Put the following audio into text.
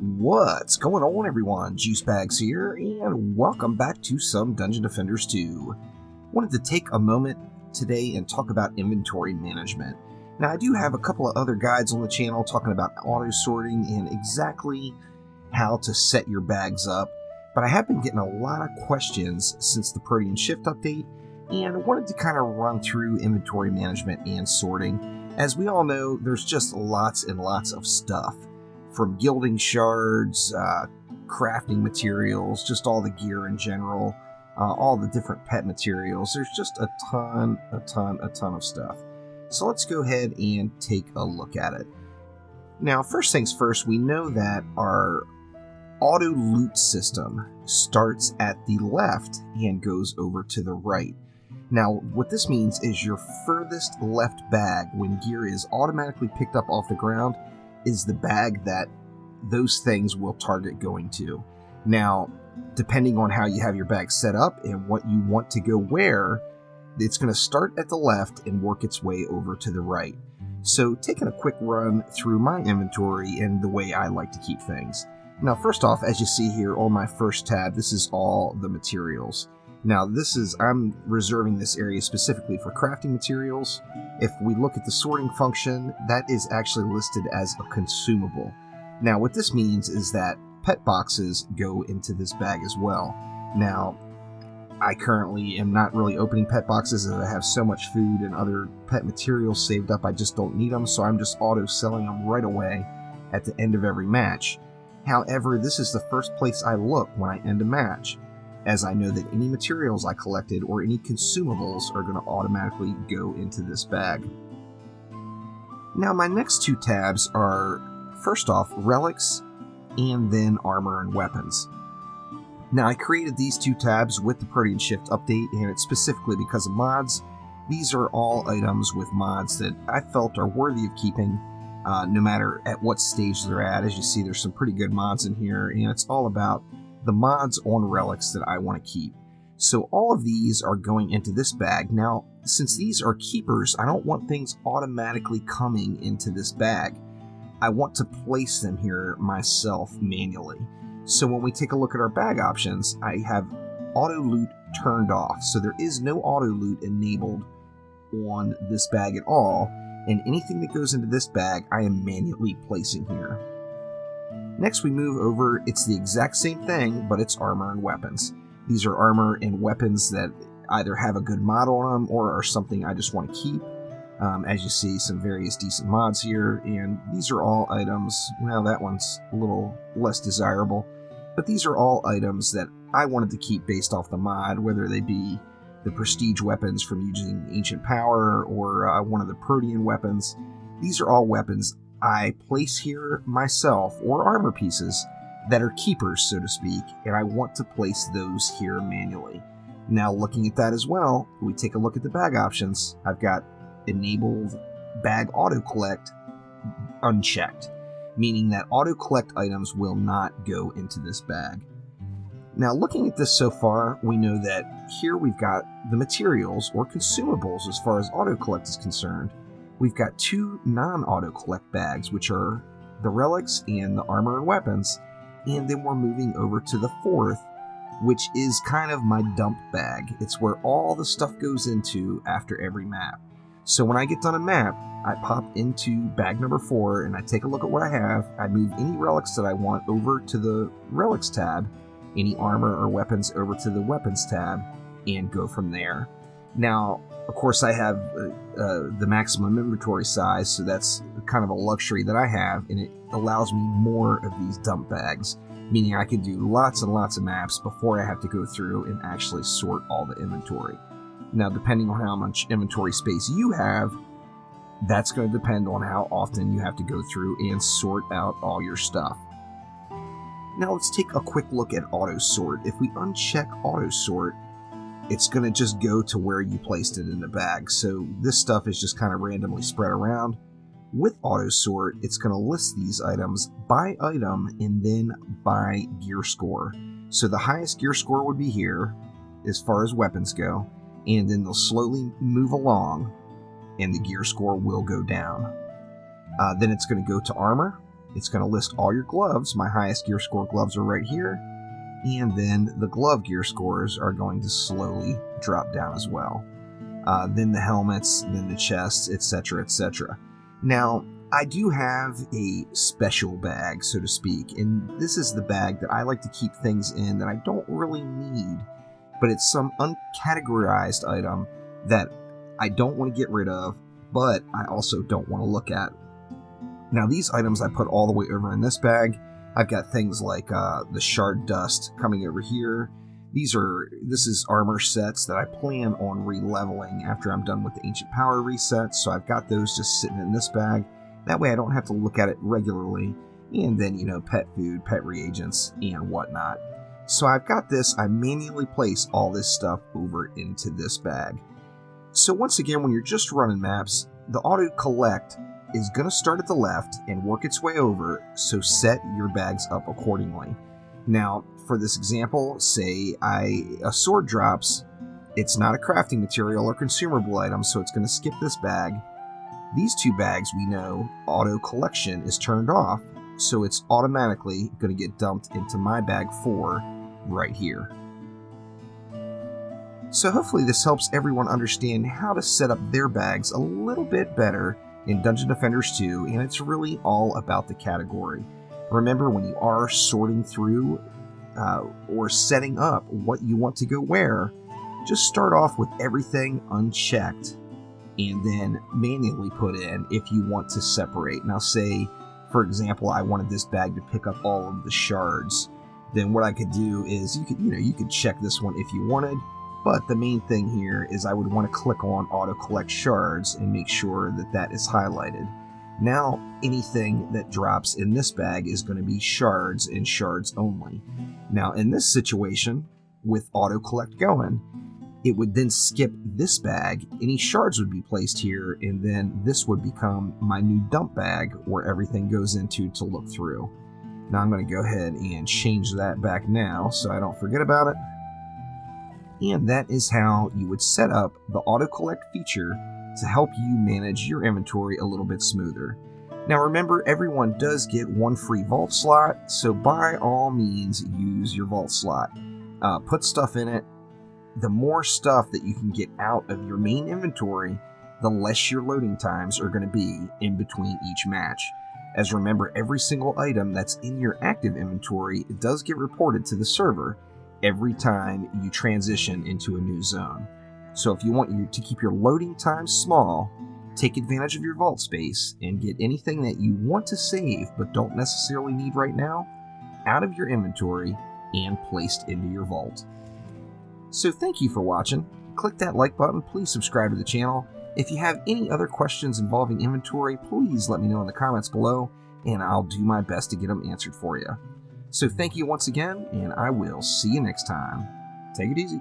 What's going on, everyone? Juicebags here, and welcome back to some Dungeon Defenders 2. Wanted to take a moment today and talk about inventory management. Now, I do have a couple of other guides on the channel talking about auto-sorting and exactly how to set your bags up, but I have been getting a lot of questions since the Protean Shift update, and I wanted to kind of run through inventory management and sorting. As we all know, there's just lots and lots of stuff. From gilding shards, crafting materials, just all the gear in general, all the different pet materials. There's just a ton of stuff. So let's go ahead and take a look at it. Now, first things first, we know that our auto loot system starts at the left and goes over to the right. Now, what this means is your furthest left bag, when gear is automatically picked up off the ground, is the bag that those things will target going to. Now, depending on how you have your bag set up and what you want to go where, it's going to start at the left and work its way over to the right. So, taking a quick run through my inventory and the way I like to keep things. Now, first off, as you see here on my first tab, this is all the materials. Now, I'm reserving this area specifically for crafting materials. If we look at the sorting function, that is actually listed as a consumable. Now, what this means is that pet boxes go into this bag as well. Now, I currently am not really opening pet boxes as I have so much food and other pet materials saved up, I just don't need them, so I'm just auto-selling them right away at the end of every match. However, this is the first place I look when I end a match, as I know that any materials I collected or any consumables are going to automatically go into this bag. Now, my next two tabs are, first off, relics, and then armor and weapons. Now, I created these two tabs with the Protean Shift update, and it's specifically because of mods. These are all items with mods that I felt are worthy of keeping, no matter at what stage they're at. As you see, there's some pretty good mods in here, and it's all about the mods on relics that I want to keep. So all of these are going into this bag. Now, since these are keepers, I don't want things automatically coming into this bag. I want to place them here myself manually. So when we take a look at our bag options, I have auto loot turned off. So there is no auto loot enabled on this bag at all, and anything that goes into this bag, I am manually placing here. Next we move over, it's the exact same thing, but it's armor and weapons. These are armor and weapons that either have a good mod on them or are something I just want to keep. As you see, some various decent mods here, and these are all items, well, that one's a little less desirable, but these are all items that I wanted to keep based off the mod, whether they be the prestige weapons from using Ancient Power or one of the Protean weapons. These are all weapons I place here myself, or armor pieces that are keepers, so to speak, and I want to place those here manually. Now, looking at that as well, we take a look at the bag options. I've got enabled bag auto collect unchecked, meaning that auto collect items will not go into this bag. Now, looking at this so far, we know that here we've got the materials or consumables as far as auto collect is concerned. We've got two non-auto collect bags, which are the relics and the armor and weapons, and then we're moving over to the fourth, which is kind of my dump bag. It's where all the stuff goes into after every map. So when I get done a map, I pop into bag number 4 and I take a look at what I have. I move any relics that I want over to the relics tab, any armor or weapons over to the weapons tab, and go from there. Now, of course, I have the maximum inventory size, so that's kind of a luxury that I have, and it allows me more of these dump bags, meaning I can do lots and lots of maps before I have to go through and actually sort all the inventory. Now, depending on how much inventory space you have, that's going to depend on how often you have to go through and sort out all your stuff. Now, let's take a quick look at auto sort. If we uncheck auto sort, it's going to just go to where you placed it in the bag. So this stuff is just kind of randomly spread around. With auto sort, it's going to list these items by item and then by gear score. So the highest gear score would be here as far as weapons go, and then they'll slowly move along and the gear score will go down. Then it's going to go to armor, It's going to list all your gloves. My highest gear score gloves are right here. And then the glove gear scores are going to slowly drop down as well. Then the helmets, then the chests, etc., etc. Now, I do have a special bag, so to speak, and this is the bag that I like to keep things in that I don't really need, but it's some uncategorized item that I don't want to get rid of, but I also don't want to look at. Now, these items I put all the way over in this bag. I've got things like the shard dust coming over here. This is armor sets that I plan on re-leveling after I'm done with the Ancient Power resets, so I've got those just sitting in this bag. That way I don't have to look at it regularly. And then, pet food, pet reagents, and whatnot. So I've got this. I manually place all this stuff over into this bag. So once again, when you're just running maps, the auto collect is going to start at the left and work its way over, so set your bags up accordingly. Now, for this example, say a sword drops. It's not a crafting material or consumable item, so it's going to skip this bag. These two bags, we know auto collection is turned off, so it's automatically going to get dumped into my bag 4 right here. So hopefully this helps everyone understand how to set up their bags a little bit better in Dungeon Defenders 2, and it's really all about the category. Remember, when you are sorting through or setting up what you want to go where, just start off with everything unchecked and then manually put in if you want to separate. Now say, for example, I wanted this bag to pick up all of the shards. Then what I could do is you could check this one if you wanted, but the main thing here is I would want to click on auto collect shards and make sure that that is highlighted. Now anything that drops in this bag is going to be shards and shards only. Now in this situation, with auto collect going, it would then skip this bag. Any shards would be placed here, and then this would become my new dump bag where everything goes into to look through. Now I'm going to go ahead and change that back now so I don't forget about it. And that is how you would set up the auto collect feature to help you manage your inventory a little bit smoother. Now remember, everyone does get one free vault slot, so by all means use your vault slot. Put stuff in it. The more stuff that you can get out of your main inventory, the less your loading times are going to be in between each match. As remember, every single item that's in your active inventory does get reported to the server every time you transition into a new zone. So if you want to keep your loading times small, take advantage of your vault space and get anything that you want to save but don't necessarily need right now out of your inventory and placed into your vault. So thank you for watching. Click that like button, please subscribe to the channel. If you have any other questions involving inventory, please let me know in the comments below, and I'll do my best to get them answered for you. So thank you once again, and I will see you next time. Take it easy.